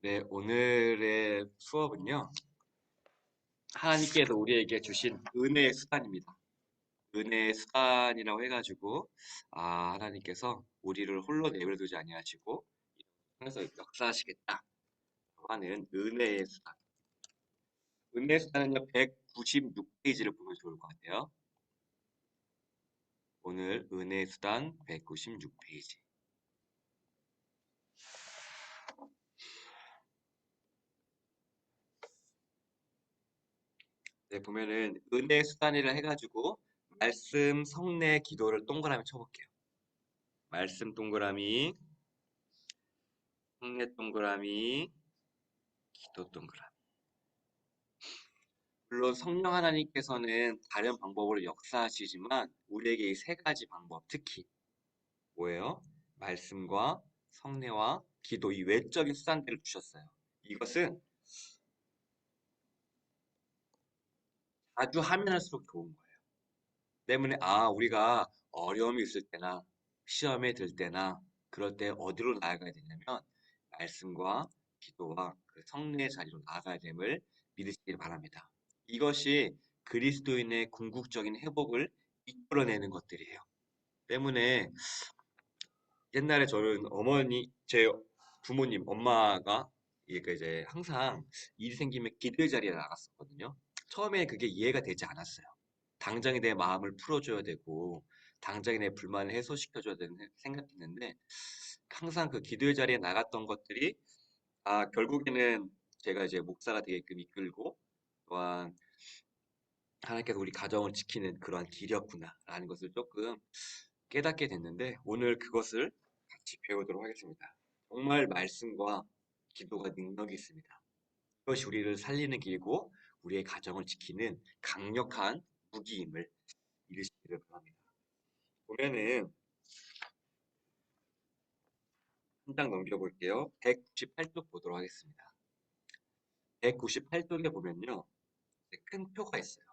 네, 오늘의 수업은요, 하나님께서 우리에게 주신 은혜의 수단입니다. 은혜의 수단이라고 해가지고, 하나님께서 우리를 홀로 내버려두지 아니하시고, 통해서 역사하시겠다고 하는 은혜의 수단. 은혜의 수단은요, 196페이지를 보면 좋을 것 같아요. 오늘 은혜의 수단 196페이지. 네, 보면은 은혜의 수단이라 해가지고, 말씀, 성례, 기도를 동그라미 쳐볼게요. 말씀 동그라미, 성례 동그라미, 기도 동그라미. 물론 성령 하나님께서는 다른 방법으로 역사하시지만 우리에게 이 세 가지 방법, 특히 뭐예요? 말씀과 성례와 기도, 이 외적인 수단들을 주셨어요. 이것은 자주 하면 할수록 좋은 거예요. 때문에 우리가 어려움이 있을 때나 시험에 들 때나 그럴 때 어디로 나아가야 되냐면 말씀과 기도와 그 성례의 자리로 나아가야 됨을 믿으시길 바랍니다. 이것이 그리스도인의 궁극적인 회복을 이끌어내는 것들이에요. 때문에 옛날에 저는 제 부모님, 엄마가 이제 항상 일이 생기면 기도의 자리에 나갔었거든요. 처음에 그게 이해가 되지 않았어요. 당장에 내 마음을 풀어줘야 되고, 당장에 내 불만을 해소시켜줘야 되는 생각했는데, 항상 그 기도의 자리에 나갔던 것들이, 결국에는 제가 이제 목사가 되게끔 이끌고, 또한 하나님께서 우리 가정을 지키는 그러한 길이었구나라는 것을 조금 깨닫게 됐는데, 오늘 그것을 같이 배우도록 하겠습니다. 정말 말씀과 기도가 능력이 있습니다. 이것이 우리를 살리는 길이고, 우리의 가정을 지키는 강력한 무기임을 믿으시기를 바랍니다. 보면은 한 장 넘겨볼게요. 198쪽 보도록 하겠습니다. 198쪽에 보면요. 큰 표가 있어요.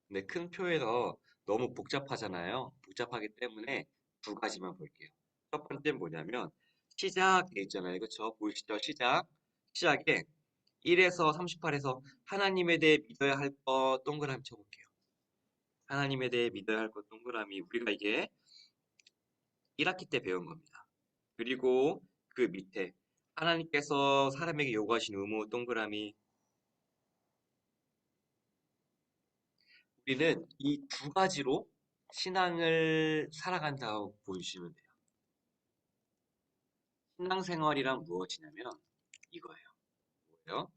근데 큰 표에서 너무 복잡하잖아요. 복잡하기 때문에 두 가지만 볼게요. 첫 번째는 뭐냐면 시작 돼 있잖아요. 그렇죠? 보이시죠? 시작. 시작에 1에서 38에서 하나님에 대해 믿어야 할 것 동그라미 쳐볼게요. 하나님에 대해 믿어야 할 것 동그라미. 우리가 이게 1학기 때 배운 겁니다. 그리고 그 밑에 하나님께서 사람에게 요구하신 의무 동그라미. 우리는 이 두 가지로 신앙을 살아간다고 보시면 돼요. 신앙생활이란 무엇이냐면 이거예요. 뭐예요?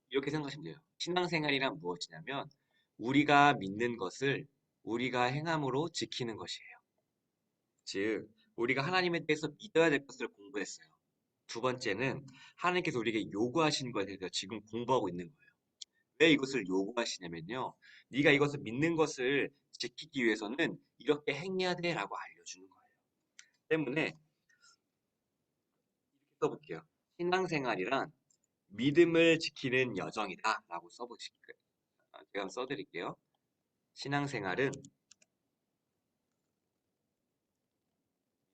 이렇게 생각하시면 돼요. 신앙생활이란 무엇이냐면 우리가 믿는 것을 우리가 행함으로 지키는 것이에요. 즉, 우리가 하나님에 대해서 믿어야 될 것을 공부했어요. 두 번째는 하나님께서 우리에게 요구하시는 것에 대해서 지금 공부하고 있는 거예요. 왜 이것을 요구하시냐면요. 네가 이것을 믿는 것을 지키기 위해서는 이렇게 행해야 돼라고 알려주는 거예요. 때문에 이렇게 써볼게요. 신앙생활이란 믿음을 지키는 여정이다라고 써보실게요. 제가 한번 써드릴게요. 신앙생활은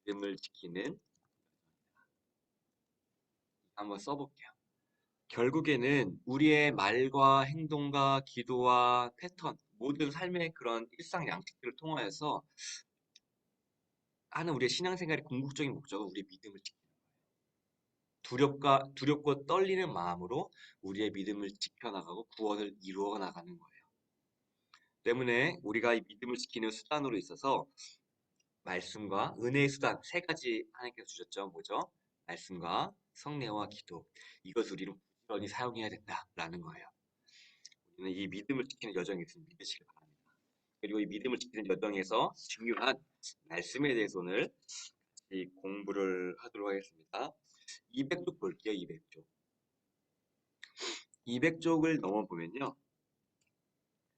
믿음을 지키는 한번 써볼게요. 결국에는 우리의 말과 행동과 기도와 패턴, 모든 삶의 그런 일상 양식들을 통하여서 하는 우리의 신앙생활의 궁극적인 목적은 우리의 믿음을 지키는 두렵고 떨리는 마음으로 우리의 믿음을 지켜나가고 구원을 이루어 나가는 거예요. 때문에 우리가 이 믿음을 지키는 수단으로 있어서 말씀과 은혜의 수단 세 가지 하나님께서 주셨죠. 뭐죠? 말씀과 성례와 기도. 이것을 우리는 부지런히 사용해야 된다라는 거예요. 우리는 이 믿음을 지키는 여정이 있으면 믿으시길 바랍니다. 그리고 이 믿음을 지키는 여정에서 중요한 말씀에 대해서 오늘 공부를 하도록 하겠습니다. 200쪽 볼게요. 200쪽. 200쪽을 넘어보면요.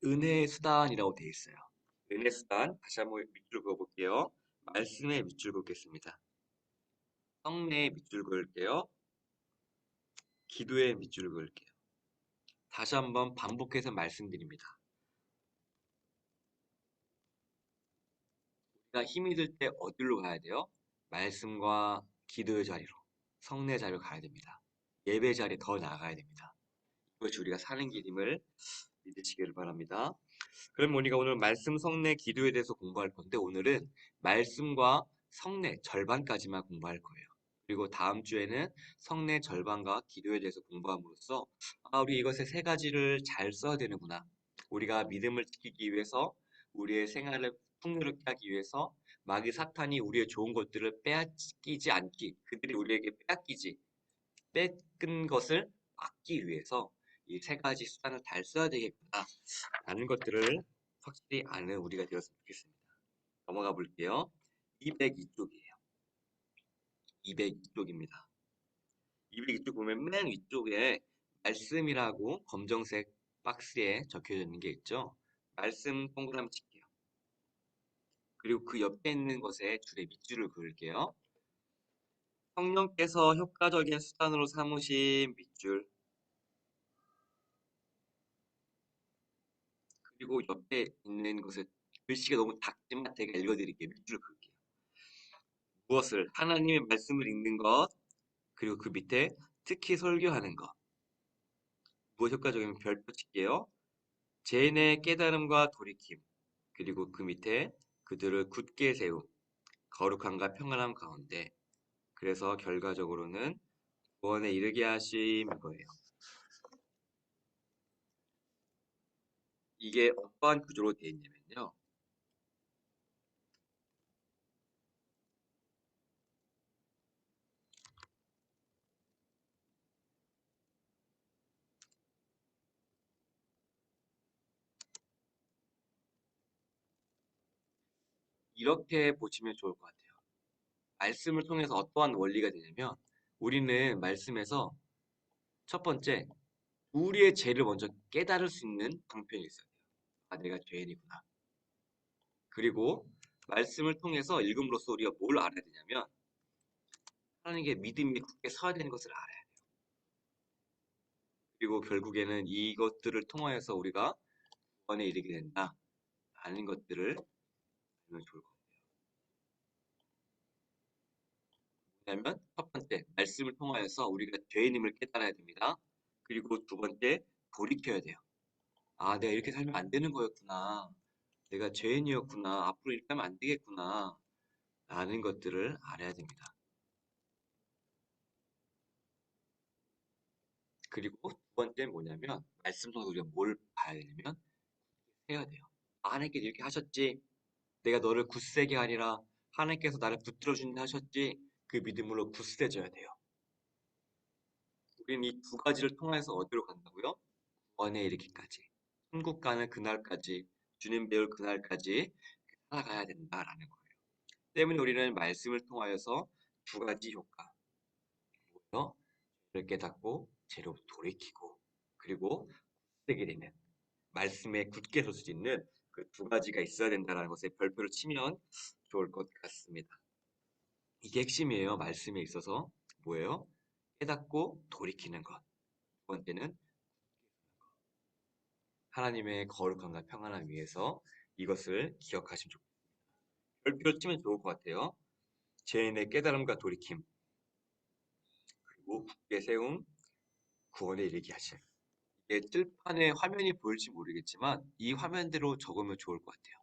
은혜의 수단이라고 되어 있어요. 은혜 수단 다시 한번 밑줄 그어볼게요. 말씀의 밑줄 긋겠습니다. 성례의 밑줄 그을게요. 기도의 밑줄 그을게요. 다시 한번 반복해서 말씀드립니다. 그러니까 힘이 들 때 어디로 가야 돼요? 말씀과 기도의 자리로, 성례 자리로 가야 됩니다. 예배 자리에 더 나아가야 됩니다. 이것이 우리가 사는 길임을 믿으시기를 바랍니다. 그럼 우리가 오늘 말씀, 성례, 기도에 대해서 공부할 건데 오늘은 말씀과 성례 절반까지만 공부할 거예요. 그리고 다음 주에는 성례 절반과 기도에 대해서 공부함으로써 우리 이것의 세 가지를 잘 써야 되는구나. 우리가 믿음을 지키기 위해서 우리의 생활을 풍요롭게 하기 위해서 마귀 사탄이 우리의 좋은 것들을 빼앗기지 않기, 그들이 우리에게 뺏긴 것을 막기 위해서 이 세 가지 수단을 잘 써야 되겠구나 라는 것들을 확실히 아는 우리가 되었으면 좋겠습니다. 넘어가 볼게요. 202쪽이에요. 202쪽입니다. 202쪽 보면 맨 위쪽에 말씀이라고 검정색 박스에 적혀져 있는 게 있죠. 말씀 동그라미 칠게요. 그리고 그 옆에 있는 것에 줄에 밑줄을 그을게요. 성령께서 효과적인 수단으로 삼으신 밑줄, 그리고 옆에 있는 것에 글씨가 너무 작지만 제가 읽어드릴게요. 밑줄을 그을게요. 무엇을? 하나님의 말씀을 읽는 것, 그리고 그 밑에 특히 설교하는 것. 무엇 효과적이면 별표 칠게요. 죄인의 깨달음과 돌이킴, 그리고 그 밑에 그들을 굳게 세움, 거룩함과 평안함 가운데. 그래서 결과적으로는 구원에 이르게 하심 거예요. 이게 어떠한 구조로 되어 있냐면요. 이렇게 보시면 좋을 것 같아요. 말씀을 통해서 어떠한 원리가 되냐면 우리는 말씀에서 첫 번째, 우리의 죄를 먼저 깨달을 수 있는 방편이 있어요. 내가 죄인이구나. 그리고 말씀을 통해서 읽음으로써 우리가 뭘 알아야 되냐면 하나님께 믿음이 굳게 서야 되는 것을 알아야 돼요. 그리고 결국에는 이것들을 통하여서 우리가 구원에 이르게 된다 라는 것들을 알면 좋을 것 같아요. 왜냐하면 첫 번째, 말씀을 통하여서 우리가 죄인임을 깨달아야 됩니다. 그리고 두 번째, 돌이켜야 돼요. 내가 이렇게 살면 안 되는 거였구나. 내가 죄인이었구나. 앞으로 이렇게 하면 안 되겠구나. 라는 것들을 알아야 됩니다. 그리고 두 번째는 뭐냐면 말씀 속에서 우리가 뭘 봐야 되냐면 해야 돼요. 하나님께서 이렇게 하셨지. 내가 너를 굳세게 하리라. 하나님께서 나를 붙들어 준다 하셨지. 그 믿음으로 굳세져야 돼요. 우리는 이 두 가지를 통해서 어디로 간다고요? 구원에 이르기까지. 천국 가는 그날까지, 주님 배울 그날까지 살아가야 된다라는 거예요. 때문에 우리는 말씀을 통하여서 두 가지 효과, 뭐요? 죄를 깨닫고 죄로 돌이키고 그리고 굳세게 되는 말씀에 굳게 설 수 있는 그 두 가지가 있어야 된다는 것에 별표를 치면 좋을 것 같습니다. 이게 핵심이에요. 말씀에 있어서 뭐예요? 깨닫고 돌이키는 것. 두 번째는 하나님의 거룩함과 평안을 위해서 이것을 기억하시면 좋겠습니다. 별표를 치면 좋을 것 같아요. 죄인의 깨달음과 돌이킴, 그리고 굳게 세움, 구원에 이르게 하심. 이게 뜰판에 화면이 보일지 모르겠지만 이 화면대로 적으면 좋을 것 같아요.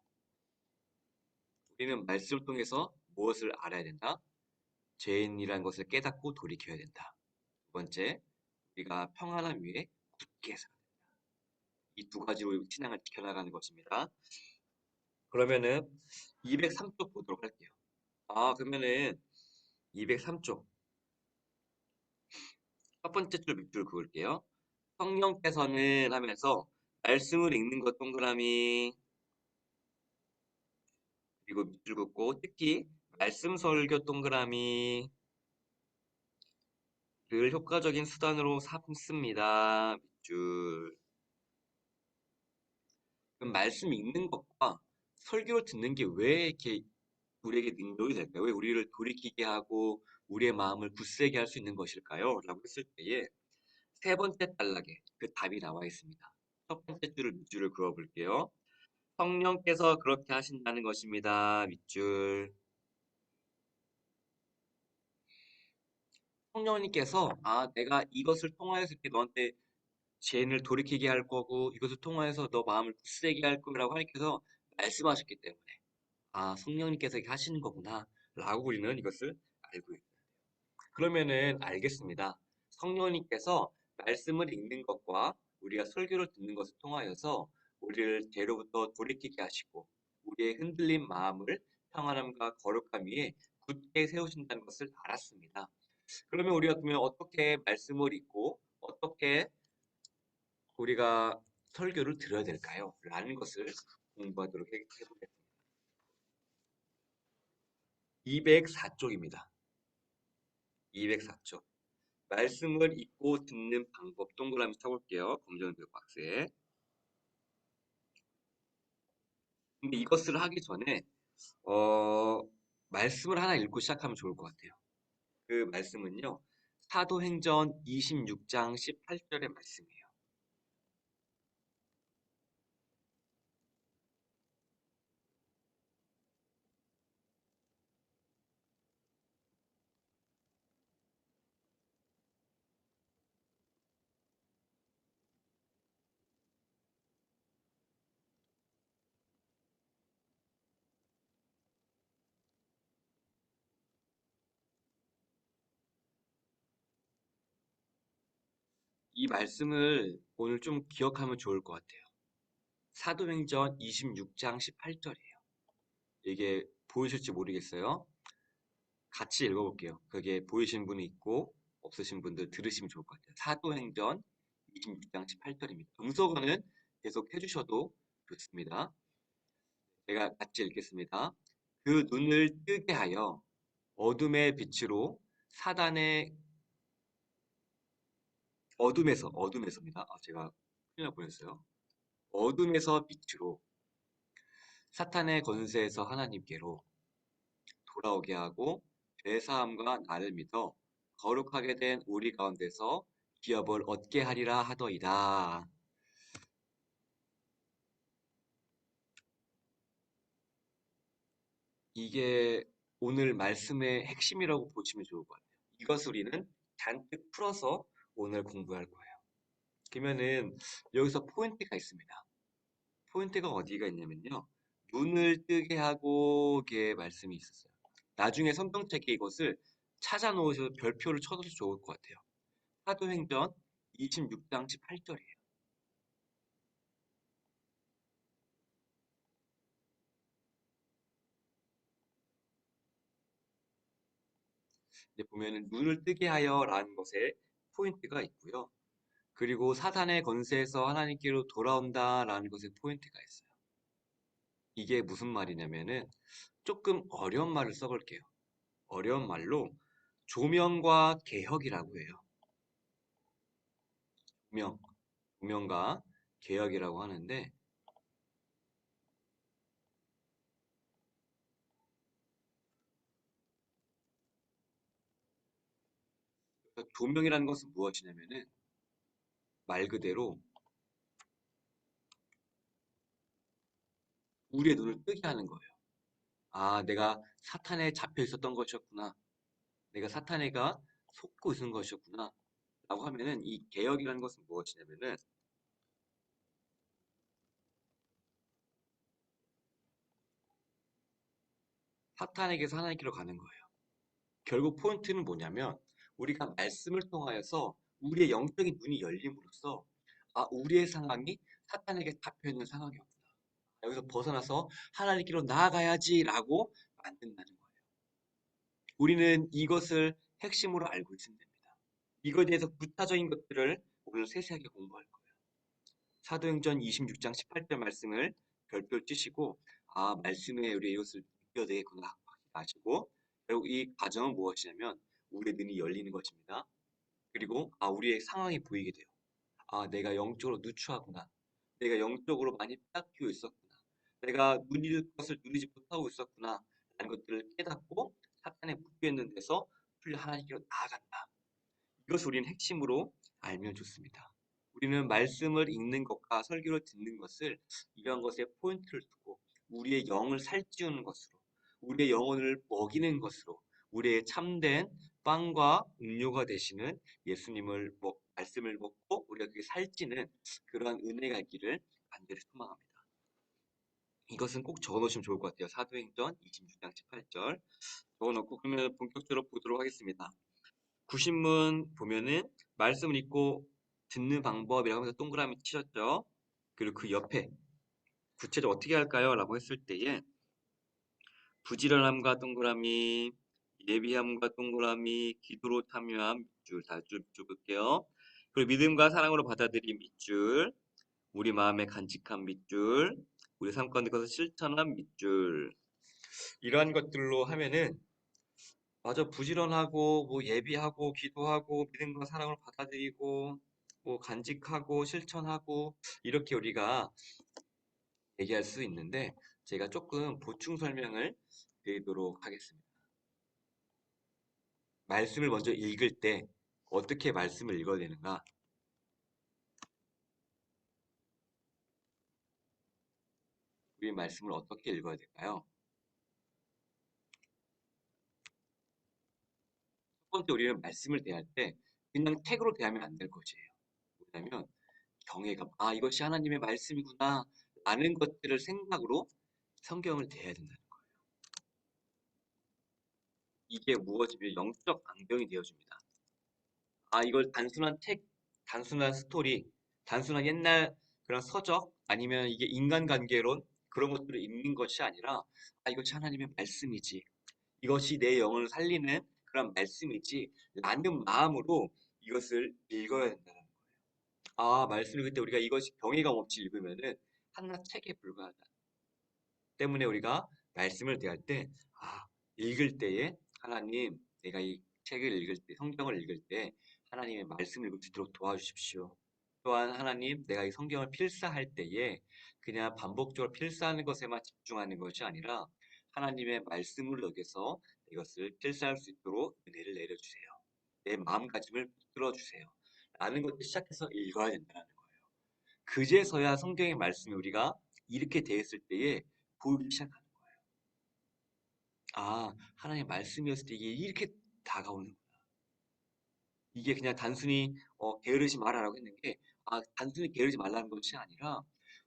우리는 말씀을 통해서 무엇을 알아야 된다? 죄인이라는 것을 깨닫고 돌이켜야 된다. 두 번째, 우리가 평안함 위에 굳게 서야 된다. 이 두 가지로 신앙을 지켜나가는 것입니다. 그러면은 203쪽 보도록 할게요. 그러면은 203쪽 첫 번째 줄 밑줄 그을게요. 성령께서는 하면서 말씀을 읽는 것 동그라미, 그리고 밑줄 긋고 특히 말씀 설교 동그라미 를 효과적인 수단으로 삼습니다. 밑줄. 그럼 말씀 읽는 것과 설교를 듣는 게 왜 이렇게 우리에게 능력이 될까요? 왜 우리를 돌이키게 하고 우리의 마음을 굳세게 할 수 있는 것일까요? 라고 했을 때에 세 번째 단락에 그 답이 나와 있습니다. 첫 번째 줄을 밑줄을 그어 볼게요. 성령께서 그렇게 하신다는 것입니다. 밑줄. 성령님께서 내가 이것을 통하여서 이렇게 너한테 죄를 돌이키게 할 거고 이것을 통하여서 너 마음을 굳세게 할 거라고 하나님께서 말씀하셨기 때문에 성령님께서 이렇게 하시는 거구나 라고 우리는 이것을 알고 있어요. 그러면은 알겠습니다. 성령님께서 말씀을 읽는 것과 우리가 설교를 듣는 것을 통하여서 우리를 죄로부터 돌이키게 하시고 우리의 흔들린 마음을 평안함과 거룩함 위에 굳게 세우신다는 것을 알았습니다. 그러면 우리가 그러면 어떻게 말씀을 읽고 어떻게 우리가 설교를 들어야 될까요? 라는 것을 공부하도록 해보겠습니다. 204쪽입니다. 204쪽. 말씀을 읽고 듣는 방법 동그라미 쳐볼게요. 검정색 박스에. 근데 이것을 하기 전에 어, 말씀을 하나 읽고 시작하면 좋을 것 같아요. 그 말씀은요. 사도행전 26장 18절의 말씀이에요. 이 말씀을 오늘 좀 기억하면 좋을 것 같아요. 사도행전 26장 18절이에요. 이게 보이실지 모르겠어요. 같이 읽어볼게요. 그게 보이신 분이 있고 없으신 분들 들으시면 좋을 것 같아요. 사도행전 26장 18절입니다. 음소거는 계속 해주셔도 좋습니다. 제가 같이 읽겠습니다. 그 눈을 뜨게 하여 어둠의 빛으로 사단의 어둠에서입니다. 제가 큰일 날 뻔했어요. 어둠에서 빛으로 사탄의 권세에서 하나님께로 돌아오게 하고 죄사함과 나를 믿어 거룩하게 된 우리 가운데서 기업을 얻게 하리라 하더이다. 이게 오늘 말씀의 핵심이라고 보시면 좋을 것 같아요. 이것을 우리는 잔뜩 풀어서 오늘 공부할 거예요. 그러면은 여기서 포인트가 있습니다. 포인트가 어디가 있냐면요. 눈을 뜨게 하고 게 말씀이 있었어요. 나중에 성경책에 이것을 찾아 놓으셔서 별표를 쳐도 좋을 것 같아요. 사도행전 26장 18절이에요. 보면은 눈을 뜨게 하여라는 것에 포인트가 있고요. 그리고 사탄의 권세에서 하나님께로 돌아온다라는 것에 포인트가 있어요. 이게 무슨 말이냐면은 조금 어려운 말을 써볼게요. 어려운 말로 조명과 개혁이라고 해요. 조명과 개혁이라고 하는데 조명이라는 것은 무엇이냐면은 말 그대로 우리의 눈을 뜨게 하는 거예요. 내가 사탄에 잡혀 있었던 것이었구나. 내가 사탄에가 속고 있는 것이었구나. 라고 하면은 이 개혁이라는 것은 무엇이냐면은 사탄에게서 하나님께로 가는 거예요. 결국 포인트는 뭐냐면 우리가 말씀을 통하여서 우리의 영적인 눈이 열림으로써 우리의 상황이 사탄에게 잡혀 있는 상황이었구나. 여기서 벗어나서 하나님께로 나아가야지라고 만든다는 거예요. 우리는 이것을 핵심으로 알고 있으면 됩니다. 이거에 대해서 구체적인 것들을 오늘 세세하게 공부할 거예요. 사도행전 26장 18절 말씀을 별표 치시고 말씀에 우리 이것을 느껴야 되겠구나 아시고 결국 이 과정은 무엇이냐면 우리의 눈이 열리는 것입니다. 그리고 우리의 상황이 보이게 돼요. 내가 영적으로 누추하구나. 내가 영적으로 많이 빼앗기고 있었구나. 내가 누릴 것을 누리지 못하고 있었구나. 라는 것들을 깨닫고 사탄에 묶여 있는 데서 풀려 하나님께로 나아간다. 이것을 우리는 핵심으로 알면 좋습니다. 우리는 말씀을 읽는 것과 설교를 듣는 것을 이러한 것에 포인트를 두고 우리의 영을 살찌우는 것으로, 우리의 영혼을 먹이는 것으로, 우리의 참된 빵과 음료가 되시는 예수님을 말씀을 먹고 우리가 그게 살찌는 그러한 은혜가 있기를 간절히 소망합니다. 이것은 꼭 적어놓으시면 좋을 것 같아요. 사도행전 26장 18절 적어놓고 그러면 본격적으로 보도록 하겠습니다. 구신문 보면은 말씀을 읽고 듣는 방법이라고 하면서 동그라미 치셨죠. 그리고 그 옆에 구체적으로 어떻게 할까요? 라고 했을 때에 부지런함과 동그라미, 예비함과 동그라미, 기도로 참여함 밑줄, 다줄 볼게요. 그리고 믿음과 사랑으로 받아들임 밑줄, 우리 마음에 간직한 밑줄, 우리 삶 가운데 것을 실천한 밑줄. 이러한 것들로 하면은 맞아 부지런하고 뭐 예비하고 기도하고 믿음과 사랑을 받아들이고 뭐 간직하고 실천하고 이렇게 우리가 얘기할 수 있는데 제가 조금 보충 설명을 드리도록 하겠습니다. 말씀을 먼저 읽을 때 어떻게 말씀을 읽어야 되는가? 우리 말씀을 어떻게 읽어야 될까요? 첫 번째 우리는 말씀을 대할 때 그냥 책으로 대하면 안 될 것이에요. 왜냐하면 경외감, 아 이것이 하나님의 말씀이구나 라는 것들을 생각으로 성경을 대해야 된다는 거예요. 이게 무엇이면 영적 안경이 되어줍니다. 아 이걸 단순한 책, 단순한 스토리, 단순한 옛날 그런 서적 아니면 이게 인간관계론 그런 것들을 읽는 것이 아니라 아 이것이 하나님의 말씀이지. 이것이 내 영혼을 살리는 그런 말씀이지 라는 마음으로 이것을 읽어야 된다는 거예요. 아 말씀을 그때 우리가 이것이 경외감 없이 읽으면은 하나 책에 불과하다. 때문에 우리가 말씀을 대할 때, 아, 읽을 때에 하나님, 내가 이 책을 읽을 때, 성경을 읽을 때 하나님의 말씀을 읽을 수 있도록 도와주십시오. 또한 하나님, 내가 이 성경을 필사할 때에 그냥 반복적으로 필사하는 것에만 집중하는 것이 아니라 하나님의 말씀을 여겨서 이것을 필사할 수 있도록 은혜를 내려주세요. 내 마음가짐을 붙들어 주세요. 라는 것을 시작해서 읽어야 된다는 거예요. 그제서야 성경의 말씀이 우리가 이렇게 되었을 때에 보이기 시작합니다. 아, 하나님의 말씀이었을 때 이게 이렇게 다가오는 거야. 이게 그냥 단순히 게으르지 마라라고 했는 게 단순히 게으르지 말라는 것이 아니라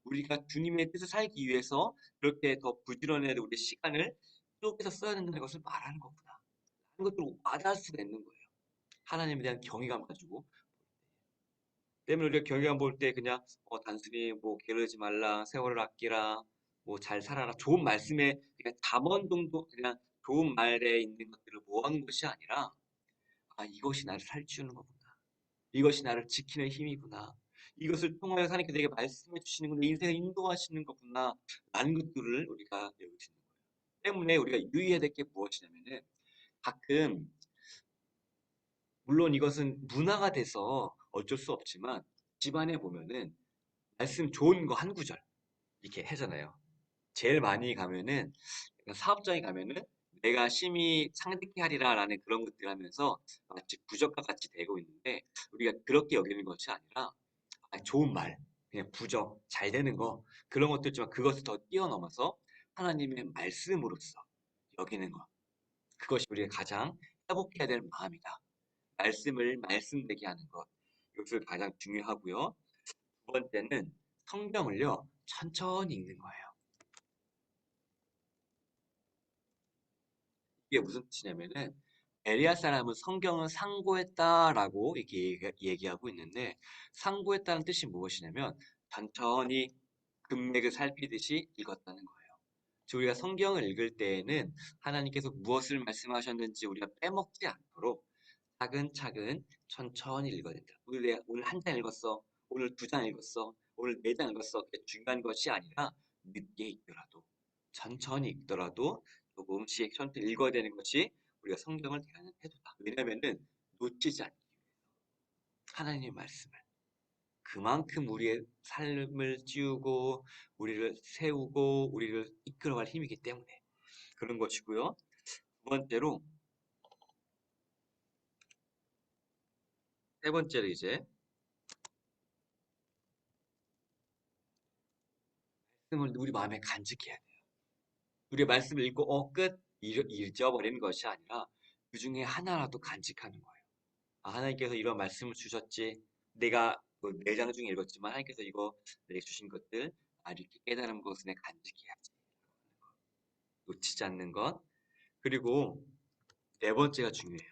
우리가 주님의 뜻을 살기 위해서 그렇게 더 부지런해야 될 우리의 시간을 쪼개서 써야 된다는 것을 말하는 거구나. 하는 것들을 와닿을 수가 있는 거예요. 하나님에 대한 경외감 가지고. 때문에 우리가 경외감 볼 때 그냥 단순히 뭐 게으르지 말라, 세월을 아끼라, 뭐 잘 살아라, 좋은 말씀에 그냥 잠언 정도 그냥 좋은 말에 있는 것들을 모아놓은 것이 아니라 아, 이것이 나를 살찌우는 거구나. 이것이 나를 지키는 힘이구나. 이것을 통하여 하나님께 내게 말씀해 주시는 건 내 인생을 인도하시는 거구나. 라는 것들을 우리가 배우고 있는 거예요. 때문에 우리가 유의해야 될 게 무엇이냐면은 가끔 물론 이것은 문화가 돼서 어쩔 수 없지만 집안에 보면은 말씀 좋은 거 한 구절 이렇게 하잖아요. 제일 많이 가면은 사업장에 가면은 내가 심히 상득케 하리라라는 그런 것들 하면서 마치 부적과 같이 되고 있는데 우리가 그렇게 여기는 것이 아니라 좋은 말, 그냥 부적, 잘 되는 거 그런 것도 있지만 그것을 더 뛰어넘어서 하나님의 말씀으로서 여기는 것 그것이 우리가 가장 회복해야 될 마음이다. 말씀을 말씀되게 하는 것 이것을 가장 중요하고요. 두 번째는 성경을요 천천히 읽는 거예요. 이게 무슨 뜻이냐면은 에리야 사람은 성경을 상고했다라고 이렇게 얘기하고 있는데 상고했다는 뜻이 무엇이냐면 천천히 금맥을 살피듯이 읽었다는 거예요. 즉 우리가 성경을 읽을 때에는 하나님께서 무엇을 말씀하셨는지 우리가 빼먹지 않도록 차근차근 천천히 읽어야 된다. 오늘 한 장 읽었어. 오늘 두 장 읽었어. 오늘 네 장 읽었어. 그게 중요한 것이 아니라 늦게 읽더라도 천천히 읽더라도 조금씩 천천히 읽어야 되는 것이 우리가 성경을 대하는 태도다. 왜냐하면은 놓치지 않기 위해 하나님의 말씀을 그만큼 우리의 삶을 찌우고 우리를 세우고 우리를 이끌어갈 힘이기 때문에 그런 것이고요. 두 번째로 세 번째로 이제 말씀을 우리 마음에 간직해야 돼요. 우리 말씀을 읽고 끝 잊어버리는 것이 아니라 그 중에 하나라도 간직하는 거예요. 아, 하나님께서 이런 말씀을 주셨지. 내가 그 4장 중에 읽었지만 하나님께서 이거 내게 주신 것들 이렇게 깨달은 것을 간직해야지. 놓치지 않는 것. 그리고 네 번째가 중요해요.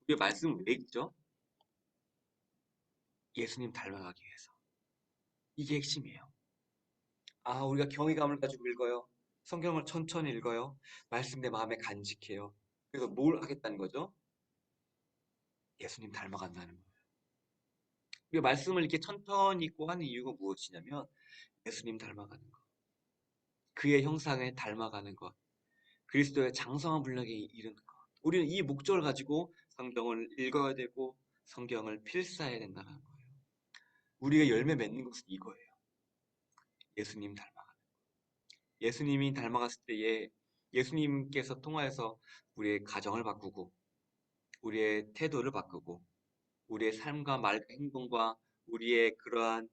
우리 말씀을 왜 읽죠? 예수님 닮아가기 위해서. 이게 핵심이에요. 아, 우리가 경외감을 가지고 읽어요. 성경을 천천히 읽어요. 말씀 내 마음에 간직해요. 그래서 뭘 하겠다는 거죠? 예수님 닮아간다는 거예요. 우리가 말씀을 이렇게 천천히 읽고 하는 이유가 무엇이냐면 예수님 닮아가는 것. 그의 형상에 닮아가는 것. 그리스도의 장성한 분량에 이르는 것. 우리는 이 목적을 가지고 성경을 읽어야 되고 성경을 필사해야 된다는 거예요. 우리가 열매 맺는 것은 이거예요. 예수님 닮아가는. 예수님이 닮아갔을 때에 예수님께서 통하여서 우리의 가정을 바꾸고 우리의 태도를 바꾸고 우리의 삶과 말과 행동과 우리의 그러한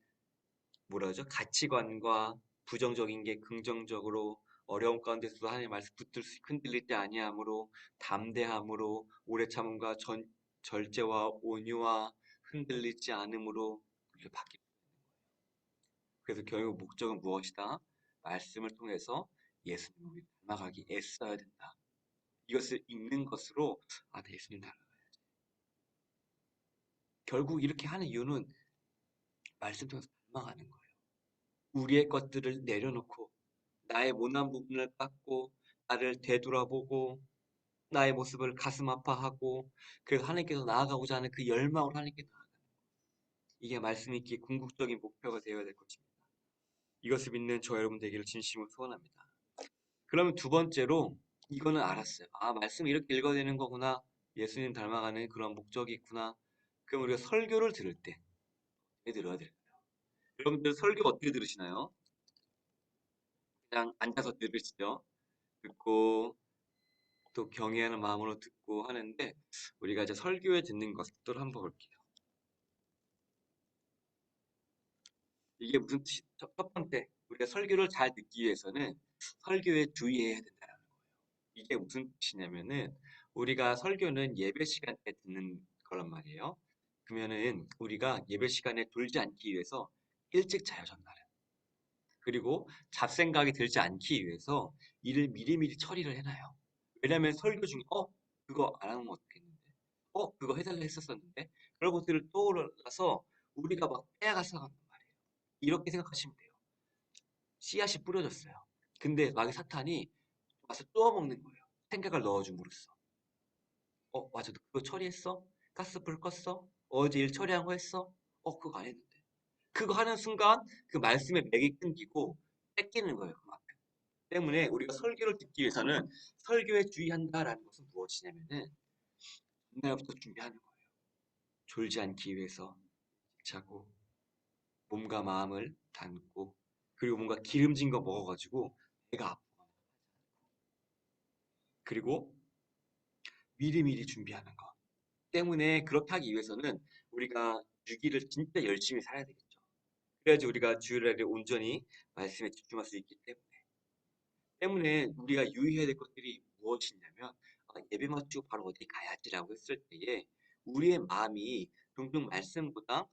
뭐라죠? 가치관과 부정적인 게 긍정적으로 어려운 가운데서도 하나님의 말씀 붙들 수 흔들리지 아니함으로 담대함으로 오래 참음과 절제와 온유와 흔들리지 않음으로 우리를 바뀌는 거예요. 그래서 결국 목적은 무엇이다? 말씀을 통해서 예수님을 닮아가기 애써야 된다. 이것을 읽는 것으로 나 예수님 닮아가야지. 결국 이렇게 하는 이유는 말씀 통해서 닮아가는 거예요. 우리의 것들을 내려놓고 나의 못난 부분을 깎고 나를 되돌아보고 나의 모습을 가슴 아파하고 그래서 하나님께서 나아가고자 하는 그 열망으로 하나님께 나아가는 이게 말씀 읽기의 궁극적인 목표가 되어야 될 것입니다. 이것을 믿는 저 여러분 되기를 진심으로 소원합니다. 그러면 두 번째로 이거는 알았어요. 아, 말씀 이렇게 읽어야 되는 거구나. 예수님 닮아가는 그런 목적이 있구나. 그럼 우리가 설교를 들을 때 어떻게 들어야 될까요? 여러분들 설교 어떻게 들으시나요? 그냥 앉아서 들으시죠? 듣고 또 경외하는 마음으로 듣고 하는데 우리가 이제 설교에 듣는 것들 한번 볼게요. 이게 무슨 뜻이 첫 번째 우리가 설교를 잘 듣기 위해서는 설교에 주의해야 된다는 거예요. 이게 무슨 뜻이냐면은 우리가 설교는 예배 시간에 듣는 거란 말이에요. 그러면은 우리가 예배 시간에 졸지 않기 위해서 일찍 자요 전날은. 그리고 잡생각이 들지 않기 위해서 일을 미리미리 처리를 해놔요. 왜냐면 설교 중에 그거 안 하면 어떻겠는데 그거 해달라 했었었는데 그런 것들을 떠올라서 우리가 막 빼앗아간단 말이에요. 이렇게 생각하시면 돼요. 씨앗이 뿌려졌어요. 근데 막 사탄이 와서 쪼아먹는 거예요. 생각을 넣어줌으로써. 맞아. 너 그거 처리했어? 가스불 껐어? 어제 일 처리한 거 했어? 그거 안 했는데. 그거 하는 순간 그 말씀의 맥이 끊기고 뺏기는 거예요. 그만큼. 때문에 우리가 설교를 듣기 위해서는 설교에 주의한다라는 것은 무엇이냐면은 옛날부터 준비하는 거예요. 졸지 않기 위해서 자고 몸과 마음을 담고 그리고 뭔가 기름진 거 먹어가지고 배가 아프거나 그리고 미리미리 준비하는 거 때문에 그렇게 하기 위해서는 우리가 주기를 진짜 열심히 살아야 되겠죠. 그래야지 우리가 주일날에 온전히 말씀에 집중할 수 있기 때문에 우리가 유의해야 될 것들이 무엇이냐면 예배 마치고 바로 어디 가야지라고 했을 때에 우리의 마음이 종종 말씀보다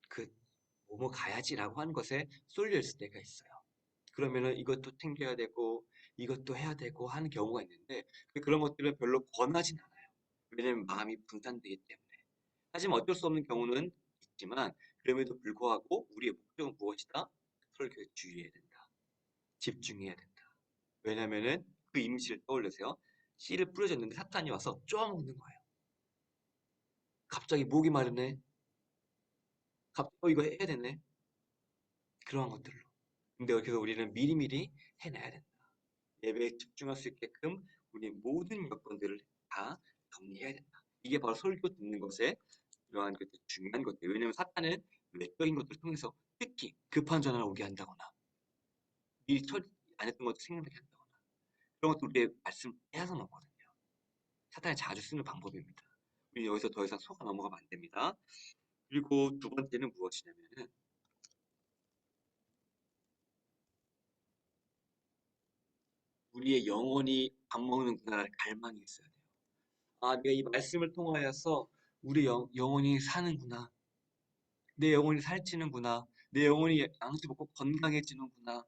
그 뭐뭐 가야지라고 하는 것에 쏠려 있을 때가 있어요. 그러면은 이것도 챙겨야 되고 이것도 해야 되고 하는 경우가 있는데 그런 것들은 별로 권하진 않아요. 왜냐면 마음이 분산되기 때문에. 하지만 어쩔 수 없는 경우는 있지만 그럼에도 불구하고 우리의 목적은 무엇이다? 설교에 주의해야 된다. 집중해야 된다. 왜냐면은 그 이미지를 떠올리세요. 씨를 뿌려줬는데 사탄이 와서 쪼아먹는 거예요. 갑자기 목이 마르네. 갑자기 이거 해야 되네. 그러한 것들로. 근데 그래서 우리는 미리미리 해놔야 된다. 예배에 집중할 수 있게끔 우리 모든 여건들을 다 정리해야 된다. 이게 바로 설교 듣는 것에 이러한 것들 중요한 것들. 왜냐하면 사탄은 외적인 것들을 통해서 특히 급한 전화를 오게 한다거나 미리 처리 안 했던 것들 생각나게 한다거나 그런 것도 우리의 말씀 빼앗아 먹거든요. 사탄이 자주 쓰는 방법입니다. 우리 여기서 더 이상 속아 넘어가면 안 됩니다. 그리고 두 번째는 무엇이냐면은 우리의 영혼이 밥 먹는구나라는 갈망이 있어야 돼요. 아, 내가 이 말씀을 통하여서 우리 영혼이 사는구나. 내 영혼이 살찌는구나. 내 영혼이 양식 먹고 건강해지는구나.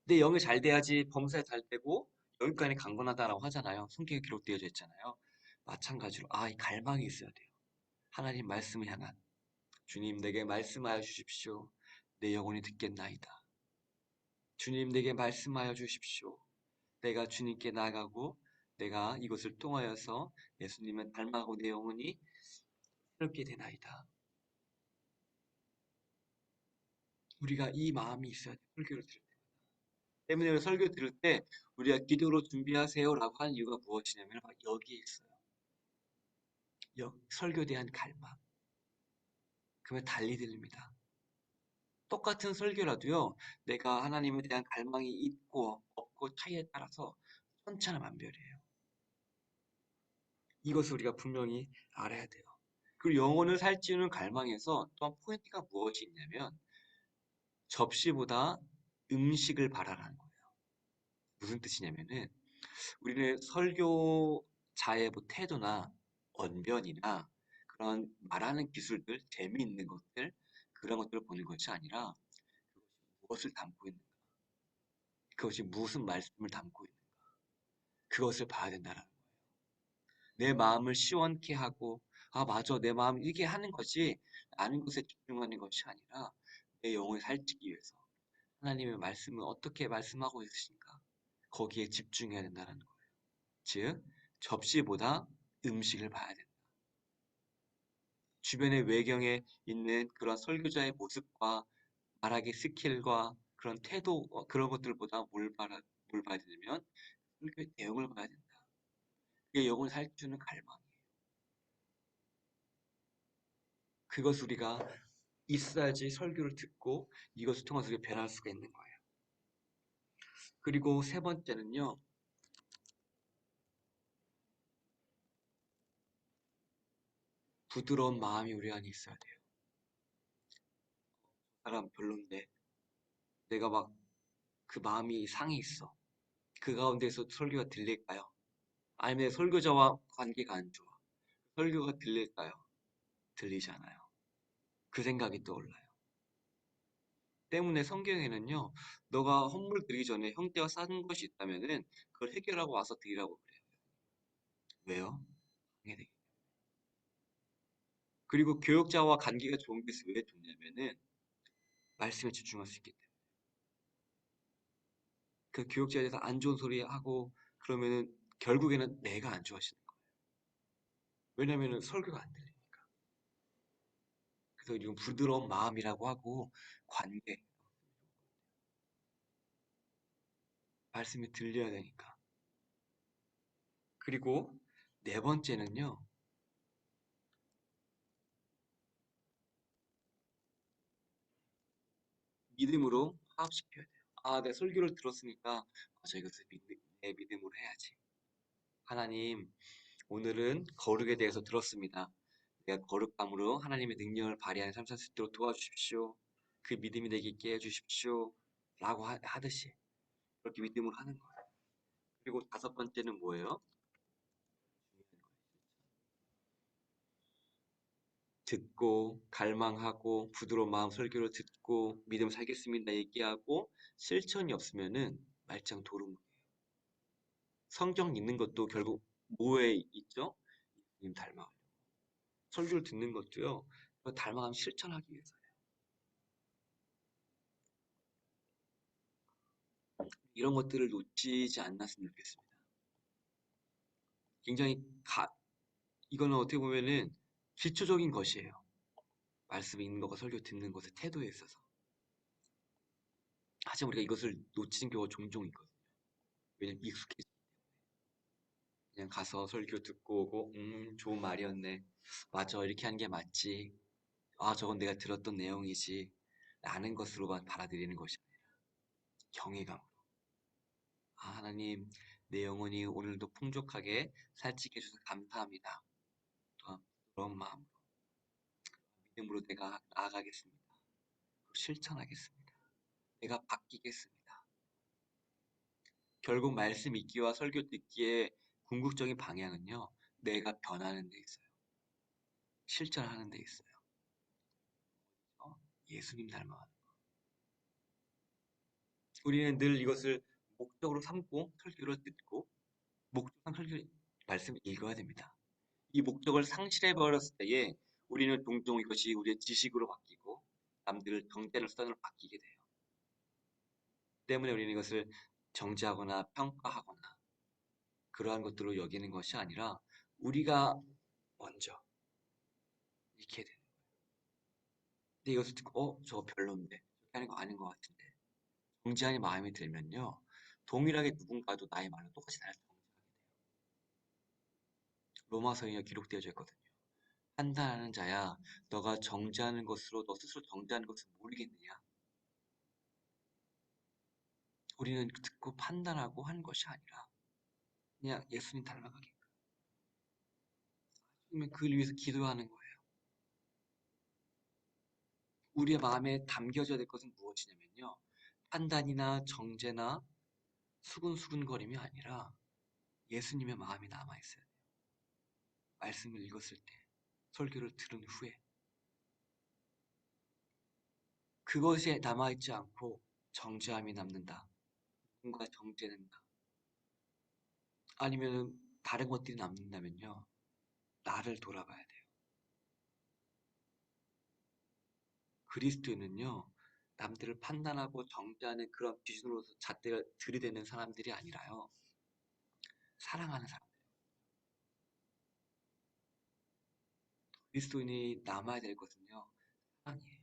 내 영이 잘 돼야지 범사에 잘 되고 영육간이 강건하다라고 하잖아요. 성경에 기록되어져 있잖아요. 마찬가지로 이 갈망이 있어야 돼요. 하나님 말씀을 향한 주님 내게 말씀하여 주십시오. 내 영혼이 듣겠나이다. 주님 내게 말씀하여 주십시오. 내가 주님께 나아가고 내가 이것을 통하여서 예수님을 닮아가고 내 영혼이 새롭게 되나이다. 우리가 이 마음이 있어야 돼. 설교를 들을 때. 때문에 설교 들을 때 우리가 기도로 준비하세요라고 하는 이유가 무엇이냐면 바로 여기에 있어요. 설교에 대한 갈망. 그러면 달리 들립니다. 똑같은 설교라도요. 내가 하나님에 대한 갈망이 있고 없고 차이에 따라서 천차만별이에요. 이것을 우리가 분명히 알아야 돼요. 그리고 영혼을 살찌우는 갈망에서 또한 포인트가 무엇이 있냐면 접시보다 음식을 바라라는 거예요. 무슨 뜻이냐면은 우리는 설교자의 뭐 태도나 언변이나 그런 말하는 기술들, 재미있는 것들 그런 것들을 보는 것이 아니라 무엇을 담고 있는가, 그것이 무슨 말씀을 담고 있는가, 그것을 봐야 된다는 거예요. 내 마음을 시원케 하고 맞아 내 마음 이게 하는 것이 아는 것에 집중하는 것이 아니라 내 영혼을 살찌기 위해서 하나님의 말씀을 어떻게 말씀하고 있으신가 거기에 집중해야 된다는 거예요. 즉 접시보다 음식을 봐야 된다. 주변의 외경에 있는 그런 설교자의 모습과 말하기 스킬과 그런 태도 그런 것들보다 뭘 봐야 되냐면 설교의 내용을 봐야 된다. 그게 영혼을 살찌우는 갈망이에요. 그것 우리가 있어야지 설교를 듣고 이것을 통해서 우리가 변할 수가 있는 거예요. 그리고 세 번째는요. 부드러운 마음이 우리 안에 있어야 돼요. 사람 별론데 내가 막 그 마음이 상해 있어. 그 가운데서 설교가 들릴까요? 아니면 설교자와 관계가 안 좋아. 설교가 들릴까요? 들리지 않아요. 그 생각이 떠올라요. 때문에 성경에는요. 너가 헌물 드리기 전에 형제와 싸는 것이 있다면은 그걸 해결하고 와서 드리라고 그래요. 왜요? 방해되기. 그리고 교역자와 관계가 좋은 게 왜 좋냐면은 말씀에 집중할 수 있기 때문에. 그 교역자에 대해서 안 좋은 소리 하고 그러면은 결국에는 내가 안 좋아지는 거예요. 왜냐면은 설교가 안 들리니까. 그래서 이건 부드러운 마음이라고 하고 관계 말씀이 들려야 되니까. 그리고 네 번째는요. 믿음으로 화합시켜야 돼요. 내 설교를 들었으니까 맞아 이것을 내 믿음으로 해야지. 하나님, 오늘은 거룩에 대해서 들었습니다. 내가 거룩함으로 하나님의 능력을 발휘하는 삶 살 수 있도록 도와주십시오. 그 믿음이 내게 있게 해주십시오. 라고 하듯이 그렇게 믿음으로 하는 거예요. 그리고 다섯 번째는 뭐예요? 듣고 갈망하고 부드러운 마음 설교를 듣고 믿음 살겠습니다 얘기하고 실천이 없으면은 말짱 도루묵이에요. 성경 읽는 것도 결국 뭐에 있죠? 님 닮아가려고. 설교를 듣는 것도요. 닮아가면 실천하기 위해서예요. 이런 것들을 놓치지 않았으면 좋겠습니다. 굉장히 이거는 어떻게 보면은 기초적인 것이에요. 말씀 읽는 것과 설교 듣는 것의 태도에 있어서. 하지만 우리가 이것을 놓치는 경우가 종종 있거든요. 왜냐면 익숙해지 그냥 가서 설교 듣고 오고, 좋은 말이었네. 맞아, 이렇게 하는 게 맞지. 저건 내가 들었던 내용이지. 라는 것으로만 받아들이는 것이 아니라 경외감. 하나님, 내 영혼이 오늘도 풍족하게 살찌게 해주셔서 감사합니다. 또한 그런 마음으로 믿음으로 내가 나아가겠습니다. 실천하겠습니다. 내가 바뀌겠습니다. 결국 말씀 읽기와 설교 듣기의 궁극적인 방향은요. 내가 변하는 데 있어요. 실천하는 데 있어요. 예수님 닮아가는. 우리는 늘 이것을 목적으로 삼고 설교를 듣고 목적한 설교 말씀을 읽어야 됩니다. 이 목적을 상실해 버렸을 때에 우리는 종종 이것이 우리의 지식으로 바뀌고 남들을 정죄하는 수단으로 바뀌게 돼요. 때문에 우리는 이것을 정죄하거나 평가하거나 그러한 것들로 여기는 것이 아니라 우리가 먼저 익혀야 돼요. 근데 이것을 듣고 저거 별론데 그렇게 하는 거 아닌 것 같은데 정죄하는 마음이 들면요. 동일하게 누군가도 나의 말로 똑같이 나를 정죄하게 돼요. 로마서에 기록되어져 있거든요. 판단하는 자야 너가 정죄하는 것으로 너 스스로 정죄하는 것을 모르겠느냐. 우리는 듣고 판단하고 하는 것이 아니라 그냥 예수님 닮아가게. 그러면 그를 위해서 기도하는 거예요. 우리의 마음에 담겨져야 될 것은 무엇이냐면요. 판단이나 정죄나 수근수근거림이 아니라 예수님의 마음이 남아있어요. 말씀을 읽었을 때, 설교를 들은 후에 그것이 남아있지 않고 정죄함이 남는다. 누군가 정죄된다. 아니면 다른 것들이 남는다면요. 나를 돌아봐야 돼요. 그리스도인은요. 남들을 판단하고 정죄하는 그런 기준으로서 잣대를 들이대는 사람들이 아니라요. 사랑하는 사람. 그리스도인이 남아야 될 것은요. 사랑이에요.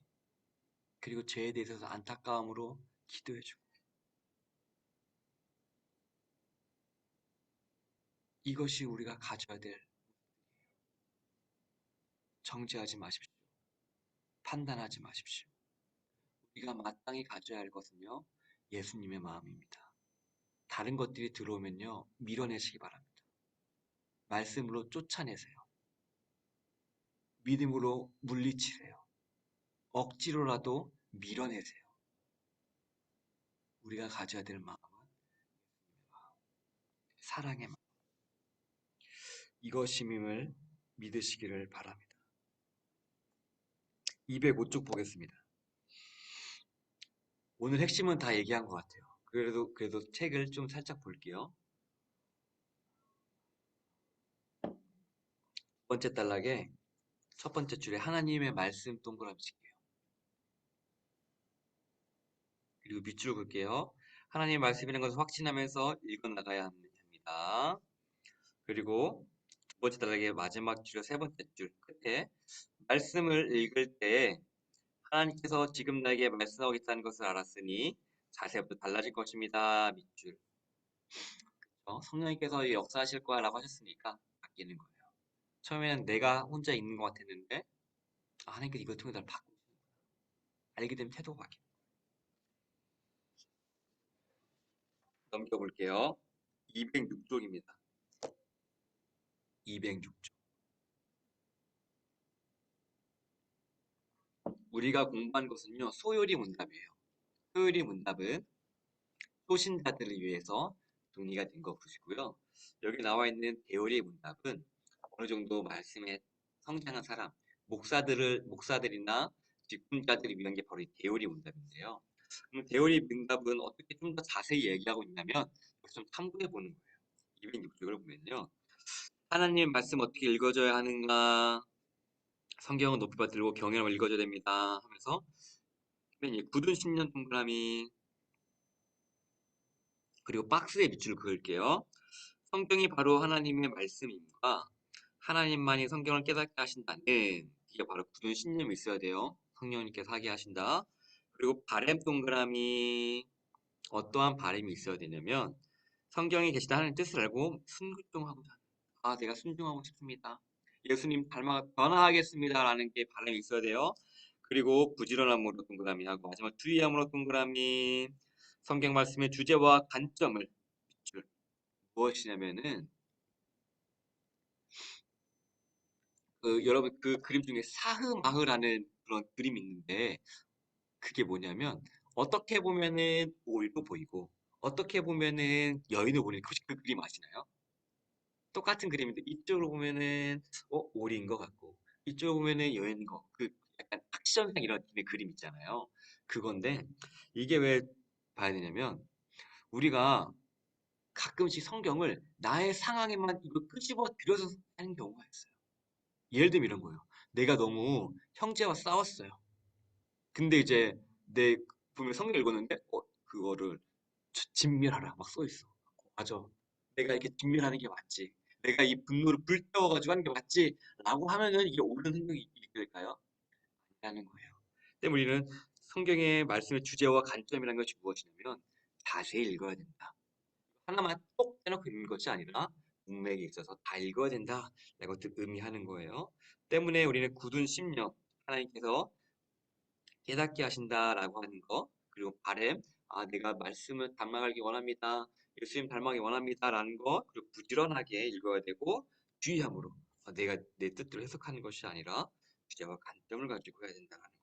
그리고 죄에 대해서 안타까움으로 기도해주고 이것이 우리가 가져야 될 정죄하지 마십시오. 판단하지 마십시오. 우리가 마땅히 가져야 할 것은요. 예수님의 마음입니다. 다른 것들이 들어오면요. 밀어내시기 바랍니다. 말씀으로 쫓아내세요. 믿음으로 물리치세요. 억지로라도 밀어내세요. 우리가 가져야 될 마음은 사랑의 마음. 이것임을 믿으시기를 바랍니다. 205쪽 보겠습니다. 오늘 핵심은 다 얘기한 것 같아요. 그래도 책을 좀 살짝 볼게요. 첫 번째 단락에 첫 번째 줄에 하나님의 말씀 동그라미 칠게요. 그리고 밑줄 볼게요. 하나님의 말씀이라는 것을 확신하면서 읽어나가야 합니다. 그리고 두 번째 단락의 마지막 줄의 세 번째 줄 끝에 말씀을 읽을 때 하나님께서 지금 나에게 말씀하고 있다는 것을 알았으니 자세부터 달라질 것입니다. 밑줄. 성령님께서 역사하실 거야 라고 하셨으니까 바뀌는 거예요. 처음에는 내가 혼자 있는 것 같았는데 하나님께서 이걸 통해 나를 바꾸시는 거예요. 알게 되면 태도가 바뀌는 거예요. 넘겨볼게요. 206쪽입니다. 206쪽. 우리가 공부한 것은요. 소요리 문답이에요. 소요리 문답은 초신자들을 위해서 정리가 된 거 보시고요. 여기 나와 있는 대요리 문답은 어느 정도 말씀에 성장한 사람, 목사들이나 직분자들을 위한 게 바로 이 대요리 문답인데요. 그럼 대요리 문답은 어떻게 좀 더 자세히 얘기하고 있냐면 좀 참고해 보는 거예요. 206쪽을 보면요. 하나님 말씀 어떻게 읽어줘야 하는가? 성경은 높이 받들고 경외하고 읽어줘야 됩니다. 하면서 굳은 신년 동그라미 그리고 박스에 밑줄 그을게요. 성경이 바로 하나님의 말씀입니다. 하나님만이 성경을 깨닫게 하신다는 이게 바로 굳은 신념이 있어야 돼요. 성령님께서 하게 하신다. 그리고 바램 동그라미 어떠한 바램이 있어야 되냐면 성경에 계시다 하나님 뜻을 알고 순종하고자 하는 내가 순종하고 싶습니다. 예수님 닮아 변화하겠습니다 라는 게 바람이 있어야 돼요. 그리고 부지런함으로 동그라미 하고 마지막 주의함으로 동그라미 성경 말씀의 주제와 관점을 밑줄 무엇이냐면은 여러분 그 그림 중에 사흐마흐라는 그런 그림이 있는데 그게 뭐냐면 어떻게 보면은 옳고 보이고 어떻게 보면은 여인을 보는 그 그림 아시나요? 똑같은 그림인데 이쪽으로 보면은 오리인 것 같고 이쪽으로 보면은 여인인 것 같고 그 약간 액션상 이런 느낌의 그림 있잖아요. 그건데 이게 왜 봐야 되냐면 우리가 가끔씩 성경을 나의 상황에만 이거 끄집어 들여서 하는 경우가 있어요. 예를 들면 이런 거예요. 내가 너무 형제와 싸웠어요. 근데 이제 내 분명 성경 읽었는데 그거를 진멸하라 막 써 있어. 맞아. 내가 이렇게 직면하는 게 맞지. 내가 이 분노를 불태워가지고 하는 게 맞지. 라고 하면은 이게 옳은 행동이 될까요? 아니라는 거예요. 때문에 우리는 성경의 말씀의 주제와 관점이라는 것이 무엇이냐면 자세히 읽어야 된다. 하나만 꼭 빼놓고 읽는 것이 아니라 문맥에 있어서 다 읽어야 된다. 라는 것을 의미하는 거예요. 때문에 우리는 굳은 심령, 하나님께서 깨닫게 하신다라고 하는 거, 그리고 바램, 내가 말씀을 닮아가기 원합니다. 예수님 닮아가기 원합니다라는 거, 그리고 부지런하게 읽어야 되고 주의함으로 내가 내 뜻대로 해석하는 것이 아니라 주제와 관점을 가지고 해야 된다는 거예요.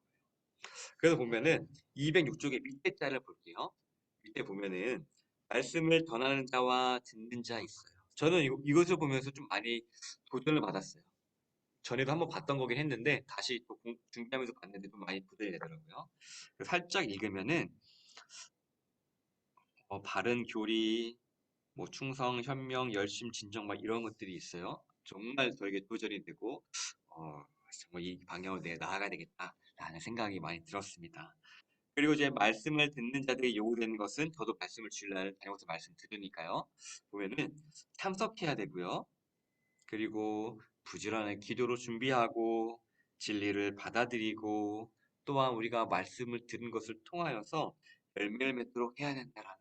그래서 보면은 206쪽의 밑에 자를 볼게요. 밑에 보면은 말씀을 전하는 자와 듣는 자 있어요. 저는 이것을 보면서 좀 많이 도전을 받았어요. 전에도 한번 봤던 거긴 했는데 다시 또 준비하면서 봤는데 좀 많이 부담이 되더라고요. 살짝 읽으면은 바른 교리, 뭐 충성, 현명, 열심, 진정 막 이런 것들이 있어요. 정말 저에게 도전이 되고 정말 이 방향으로 내가 나아가야 되겠다라는 생각이 많이 들었습니다. 그리고 이제 말씀을 듣는 자들이 요구되는 것은 저도 말씀을 주일날 다녀서 말씀 들으니까요. 보면은 참석해야 되고요. 그리고 부지런한 기도로 준비하고 진리를 받아들이고 또한 우리가 말씀을 들은 것을 통하여서 열매를 맺도록 해야 된다라는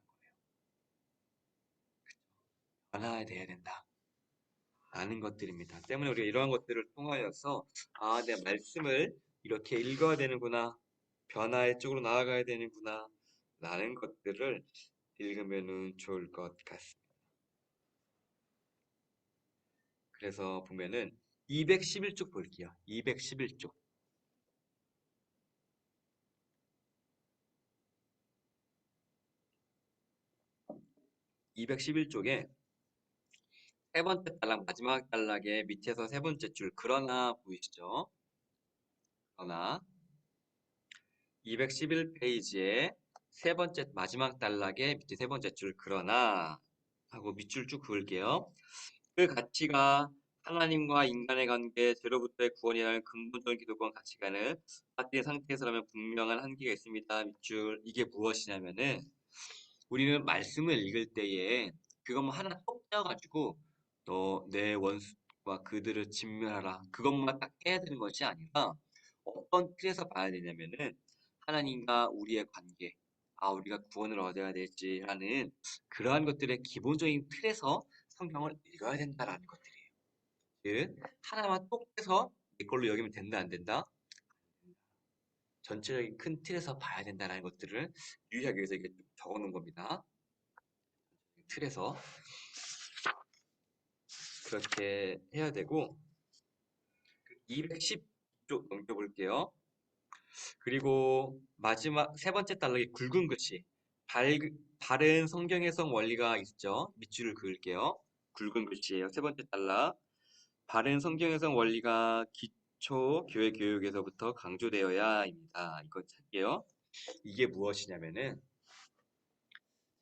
변화가 돼야 된다. 라는 것들입니다. 때문에 우리가 이러한 것들을 통하여서 내 말씀을 이렇게 읽어야 되는구나. 변화의 쪽으로 나아가야 되는구나. 라는 것들을 읽으면 좋을 것 같습니다. 그래서 보면은 211쪽 볼게요. 211쪽. 211쪽에 세 번째 단락, 마지막 단락의 밑에서 세 번째 줄, 그러나 보이시죠? 그러나 211페이지에 세 번째 마지막 단락의 밑에 세 번째 줄, 그러나 하고 밑줄 쭉 그을게요. 그 가치가 하나님과 인간의 관계, 죄로부터의 구원이라는 근본적인 기독권 가치관을 빠뜨린 상태에서라면 분명한 한계가 있습니다. 밑줄, 이게 무엇이냐면은 우리는 말씀을 읽을 때에 그것만 하나 톡 떼어가지고 너 내 원수와 그들을 진멸하라. 그것만 딱 해야 되는 것이 아니라 어떤 틀에서 봐야 되냐면은 하나님과 우리의 관계, 우리가 구원을 얻어야 될지라는 그러한 것들의 기본적인 틀에서 성경을 읽어야 된다라는 것들이에요. 즉 하나만 똑 떼서 내 걸로 여기면 된다 안 된다? 전체적인 큰 틀에서 봐야 된다는 것들을 유의하기 위해서 이렇게 적어 놓은 겁니다. 틀에서 그렇게 해야 되고 210쪽 넘겨볼게요. 그리고 마지막 세 번째 단락에 굵은 글씨 바른 성경 해석 원리가 있죠. 밑줄을 그을게요. 굵은 글씨예요. 세 번째 단락 바른 성경 해석 원리가 기초 교회 교육에서부터 강조되어야 합니다. 이거 찾게요. 이게 무엇이냐면은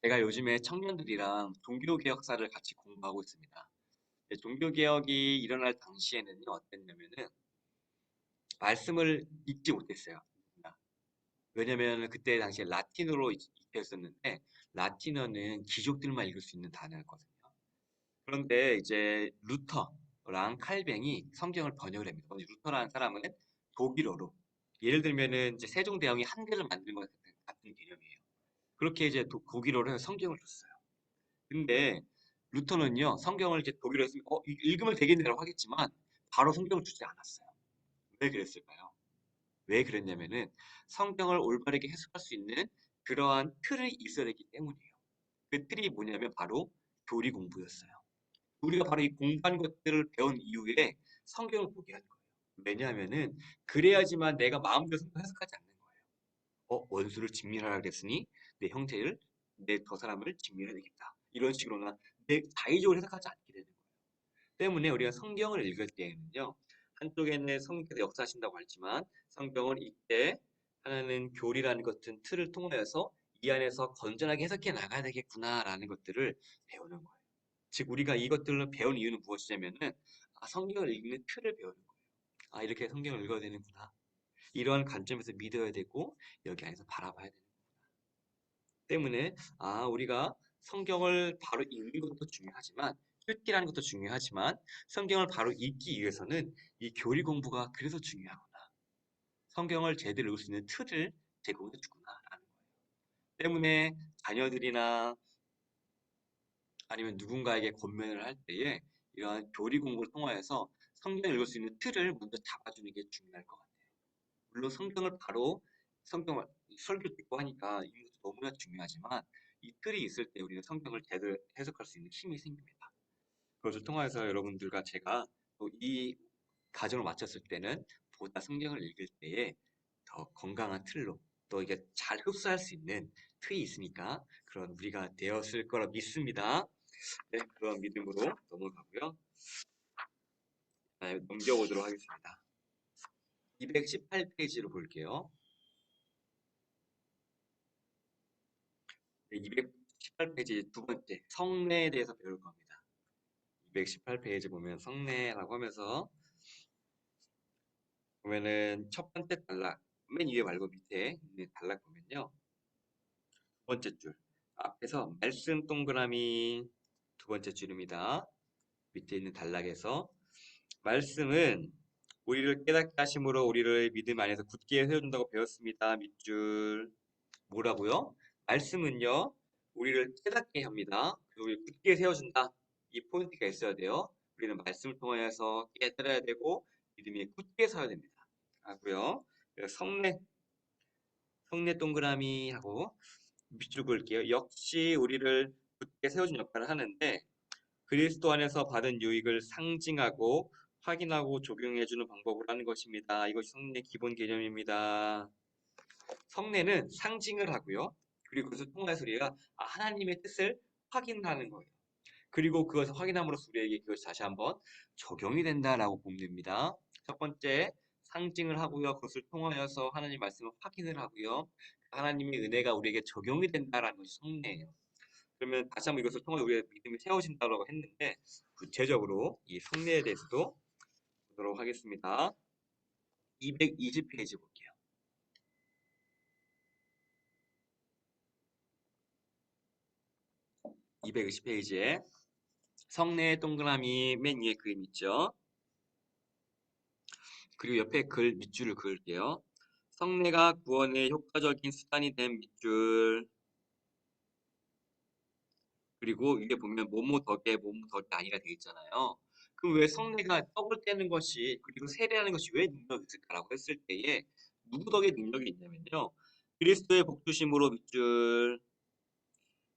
제가 요즘에 청년들이랑 종교개혁사를 같이 공부하고 있습니다. 종교개혁이 일어날 당시에는 어땠냐면은 말씀을 읽지 못했어요. 왜냐면 그때 당시에 라틴어로 읽혀 있었는데 라틴어는 귀족들만 읽을 수 있는 단어였거든요. 그런데 이제 루터랑 칼뱅이 성경을 번역을 합니다. 루터라는 사람은 독일어로 예를 들면은 이제 세종대왕이 한글을 만든 것 같은 개념이에요. 그렇게 이제 독일어로 해서 성경을 줬어요. 근데 루터는요 성경을 이제 독일어로 했으면 읽으면 되겠네라고 하겠지만 바로 성경을 주지 않았어요. 왜 그랬을까요? 왜 그랬냐면은 성경을 올바르게 해석할 수 있는 그러한 틀이 있어야 되기 때문이에요. 그 틀이 뭐냐면 바로 교리 공부였어요. 우리가 바로 이 공부한 것들을 배운 이후에 성경을 보게 한 거예요. 왜냐하면은 그래야지만 내가 마음대로 성경 해석하지 않는 거예요. 원수를 직면하라 그랬으니 내 형제를 내 저 사람을 증명해야 되겠다. 이런 식으로나 내 자의적으로 해석하지 않게 되는 거예요. 때문에 우리가 성경을 읽을 때에는요. 한쪽에는 성경께서 역사하신다고 하지만 성경을 읽되 하나는 교리라는 같은 틀을 통해서 이 안에서 건전하게 해석해 나가야 되겠구나라는 것들을 배우는 거예요. 즉 우리가 이것들을 배운 이유는 무엇이냐면은 성경을 읽는 틀을 배우는 거예요. 이렇게 성경을 읽어야 되는구나. 이러한 관점에서 믿어야 되고 여기 안에서 바라봐야 되는 거예요. 때문에 우리가 성경을 바로 읽는 것도 중요하지만 읽기라는 것도 중요하지만 성경을 바로 읽기 위해서는 이 교리 공부가 그래서 중요하구나. 성경을 제대로 읽을 수 있는 틀을 제공해 주구나라는 거예요. 때문에 자녀들이나 아니면 누군가에게 권면을 할 때에 이러한 교리 공부를 통하여서 성경을 읽을 수 있는 틀을 먼저 잡아주는 게 중요할 것 같아요. 물론 성경을 바로 성경을 설교 듣고 하니까 이것도 너무나 중요하지만 이 틀이 있을 때 우리는 성경을 제대로 해석할 수 있는 힘이 생깁니다. 그것을 통해서 여러분들과 제가 또 이 가정을 마쳤을 때는 보다 성경을 읽을 때에 더 건강한 틀로 또 이게 잘 흡수할 수 있는 틀이 있으니까 그런 우리가 되었을 거라 믿습니다. 네, 그런 믿음으로 넘어가고요. 넘겨보도록 하겠습니다. 218페이지로 볼게요. 218페이지 두 번째, 성례에 대해서 배울 겁니다. 218페이지 보면 성례라고 하면서 보면은 첫 번째 단락, 맨 위에 말고 밑에 있는 단락 보면요. 두 번째 줄, 앞에서 말씀 동그라미 두 번째 줄입니다. 밑에 있는 단락에서 말씀은 우리를 깨닫게 하심으로 우리를 믿음 안에서 굳게 세워준다고 배웠습니다. 밑줄 뭐라고요? 말씀은요, 우리를 깨닫게 합니다. 그리고 우리를 굳게 세워준다. 이 포인트가 있어야 돼요. 우리는 말씀을 통하여서 깨달아야 되고 믿음이 굳게 서야 됩니다. 하고요. 성례 동그라미 하고 밑줄 그을게요. 역시 우리를 굳게 세워준 역할을 하는데 그리스도 안에서 받은 유익을 상징하고 확인하고 적용해주는 방법을 하는 것입니다. 이것이 성례의 기본 개념입니다. 성례는 상징을 하고요. 그리고 그것을 통해서 우리가 하나님의 뜻을 확인하는 거예요. 그리고 그것을 확인함으로써 우리에게 그것이 다시 한번 적용이 된다라고 보면 됩니다. 첫 번째, 상징을 하고요. 그것을 통하여서 하나님 말씀을 확인을 하고요. 하나님의 은혜가 우리에게 적용이 된다라는 것이 성례예요. 그러면 다시 한번 이것을 통해 우리의 믿음이 세워진다고 했는데 구체적으로 이 성례에 대해서도 보도록 하겠습니다. 220페이지 볼게요. 220페이지에 성례의 동그라미 맨 위에 그림 있죠? 그리고 옆에 글 밑줄을 그을게요. 성례가 구원의 효과적인 수단이 된 밑줄. 그리고 위에 보면 뭐뭐 덕에 뭐뭐 덕이 아니라 되어 있잖아요. 그럼 왜 성례가 떡을 떼는 것이 그리고 세례하는 것이 왜 능력이 있을까라고 했을 때에 누구 덕에 능력이 있냐면요. 그리스도의 복주심으로 밑줄.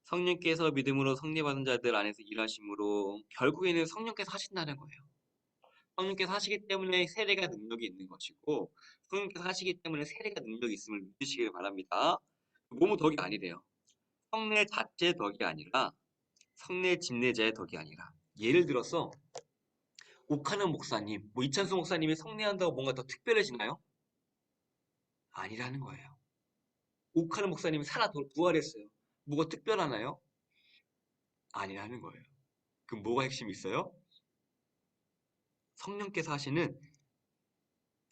성령께서 믿음으로 성례받은 자들 안에서 일하심으로 결국에는 성령께서 하신다는 거예요. 성령께서 하시기 때문에 세례가 능력이 있는 것이고 성령께서 하시기 때문에 세례가 능력이 있음을 믿으시길 바랍니다. 뭐뭐 덕이 아니래요. 성례 자체 덕이 아니라 성례 집례자의 덕이 아니라 예를 들어서 옥하는 목사님, 이찬수 목사님이 성례한다고 뭔가 더 특별해지나요? 아니라는 거예요. 옥하는 목사님이 살아 부활했어요. 뭐가 특별하나요? 아니라는 거예요. 그럼 뭐가 핵심이 있어요? 성령께서 하시는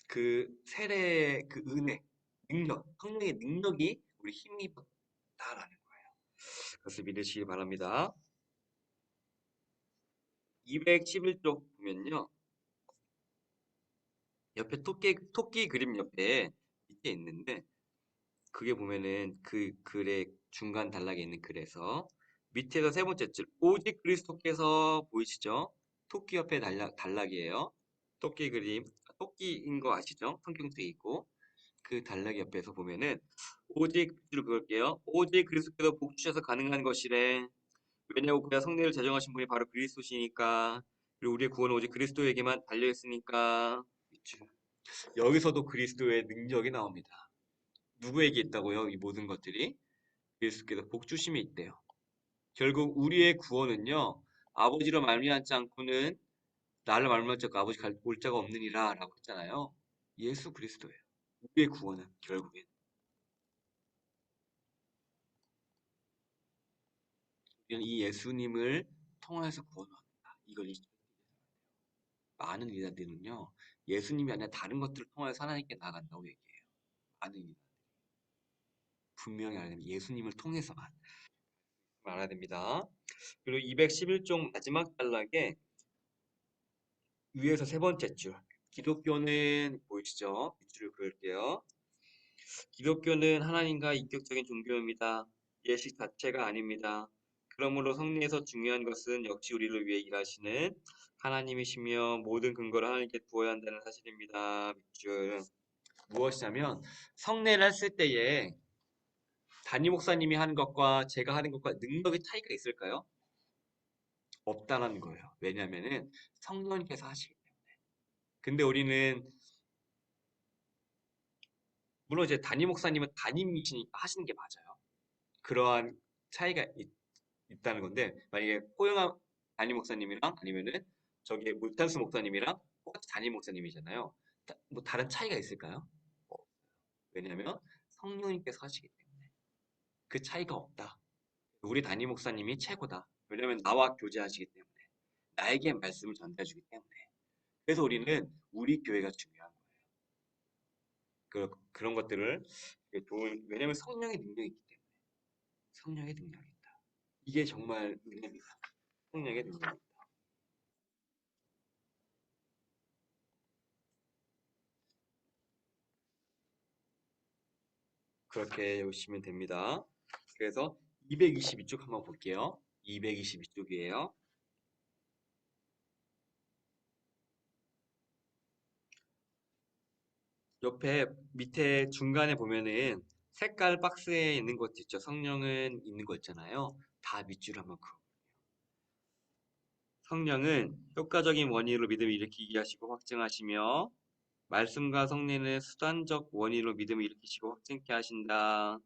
그 세례의 그 은혜, 능력, 성령의 능력이 우리 힘이 있다라는 거예요. 그것을 믿으시기 바랍니다. 211쪽 보면요. 옆에 토끼 그림 옆에 밑에 있는데 그게 보면은 그 글의 중간 단락에 있는 글에서 밑에서 세 번째 줄 오직 그리스도께서 보이시죠? 토끼 옆에 단락이에요. 토끼 그림, 토끼인 거 아시죠? 성경책에 있고 그 단락 옆에서 보면은 오직 줄 그을게요. 오직 그리스도께서 복 주셔서 가능한 것이래. 왜냐하고 그야 성례를 제정하신 분이 바로 그리스도시니까. 그리고 우리의 구원은 오직 그리스도에게만 달려 있으니까. 여기서도 그리스도의 능력이 나옵니다. 누구에게 있다고요? 이 모든 것들이 예수께서 복 주심이 있대요. 결국 우리의 구원은요. 아버지로 말미암지 않고는 나를 말미암지 않고 아버지 올 자가 없느니라 라고 했잖아요. 예수 그리스도예요. 우리의 구원은 결국엔 우리는 이 예수님을 통해서 구원을 얻는다. 이걸 잊지 많은 이단들은요. 예수님이 아니라 다른 것들을 통해서 하나님께 나아간다고 얘기해요. 많은 이단 분명히 알아야 됩니다. 예수님을 통해서만 알아야 됩니다. 그리고 211종 마지막 단락에 위에서 세 번째 줄. 기독교는 보이시죠? 밑줄을 그을게요. 기독교는 하나님과 인격적인 종교입니다. 예식 자체가 아닙니다. 그러므로 성리에서 중요한 것은 역시 우리를 위해 일하시는 하나님이시며 모든 근거를 하나님께 두어야 한다는 사실입니다. 밑줄. 무엇이냐면 성례를 했을 때에 담임 목사님이 하는 것과 제가 하는 것과 능력의 차이가 있을까요? 없다라는 거예요. 왜냐하면은 성령님께서 하시기 때문에. 근데 우리는 물론 이제 담임 목사님은 담임이시니까 하시는 게 맞아요. 그러한 차이가 있다는 건데 만약에 호영한 담임 목사님이랑 아니면은 저기 물탄수 목사님이랑 똑같이 담임 목사님이잖아요. 뭐 다른 차이가 있을까요? 왜냐하면 성령님께서 하시기 때문에 그 차이가 없다. 우리 담임 목사님이 최고다. 왜냐하면 나와 교제하시기 때문에 나에게 말씀을 전달해 주기 때문에 그래서 우리는 우리 교회가 중요한 거예요. 그런 것들을 좋은 왜냐하면 성령의 능력이 있기 때문에 성령의 능력이 있다. 이게 정말 은혜입니다. 성령의 능력이 있다. 그렇게 보시면 됩니다. 그래서 222쪽 한번 볼게요. 222쪽이에요. 옆에 밑에 중간에 보면은 색깔 박스에 있는 것 있죠. 성령은 있는 거 있잖아요. 다 밑줄 한번 그어. 성령은 효과적인 원인으로 믿음을 일으키게 하시고 확증하시며 말씀과 성례는 수단적 원인으로 믿음을 일으키시고 확증케 하신다.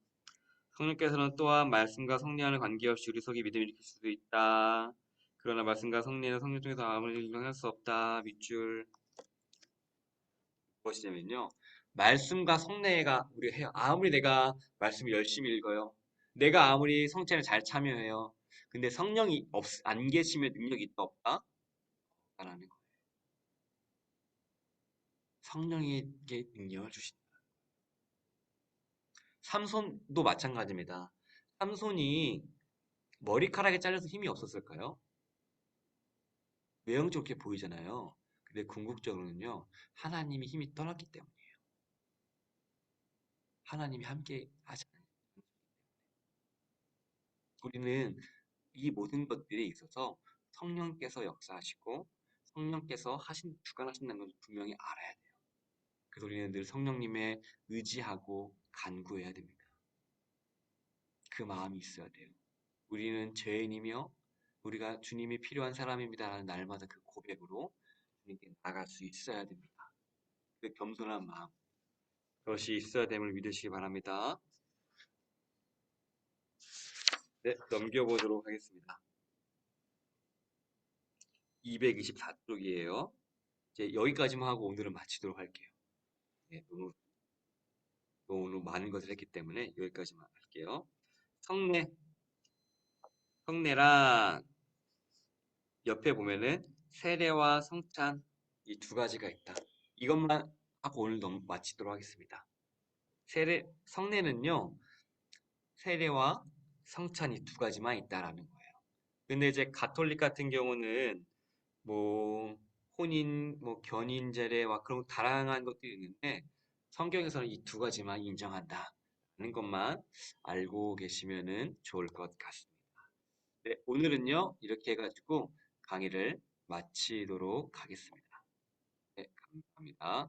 성령께서는 또한 말씀과 성례와는 관계없이 우리 속에 믿음을 일으킬 수도 있다. 그러나 말씀과 성례는 성령 중에서 아무리 일어날 수 없다. 밑줄 무엇이냐면요. 말씀과 성례가 우리가 해요. 아무리 내가 말씀을 열심히 읽어요. 내가 아무리 성찬에 잘 참여해요. 근데 성령이 안 계시면 능력이 있다 없다? 라는 거. 성령에게 능력을 주신다. 삼손도 마찬가지입니다. 삼손이 머리카락에 잘려서 힘이 없었을까요? 외형적으로 그렇게 보이잖아요. 근데 궁극적으로는요. 하나님이 힘이 떠났기 때문이에요. 하나님이 함께 하잖아요. 우리는 이 모든 것들에 있어서 성령께서 역사하시고 성령께서 주관하신다는 걸 분명히 알아야 돼요. 그래서 우리는 늘 성령님의 의지하고 간구해야 됩니다. 그 마음이 있어야 돼요. 우리는 죄인이며 우리가 주님이 필요한 사람입니다라는 날마다 그 고백으로 주님께 나갈 수 있어야 됩니다. 그 겸손한 마음 그것이 있어야 됨을 믿으시기 바랍니다. 네, 넘겨보도록 하겠습니다. 224쪽이에요. 이제 여기까지만 하고 오늘은 마치도록 할게요. 네, 너무 많은 것을 했기 때문에 여기까지만 할게요. 성례, 성례란 옆에 보면은 세례와 성찬 이 두 가지가 있다. 이것만 하고 오늘 마치도록 하겠습니다. 성례는요, 세례와 성찬이 두 가지만 있다라는 거예요. 근데 이제 가톨릭 같은 경우는 뭐 혼인, 뭐 견인 제례와 그런 다양한 것들이 있는데 성경에서는 이 두 가지만 인정한다는 것만 알고 계시면은 좋을 것 같습니다. 네, 오늘은요 이렇게 해가지고 강의를 마치도록 하겠습니다. 네, 감사합니다.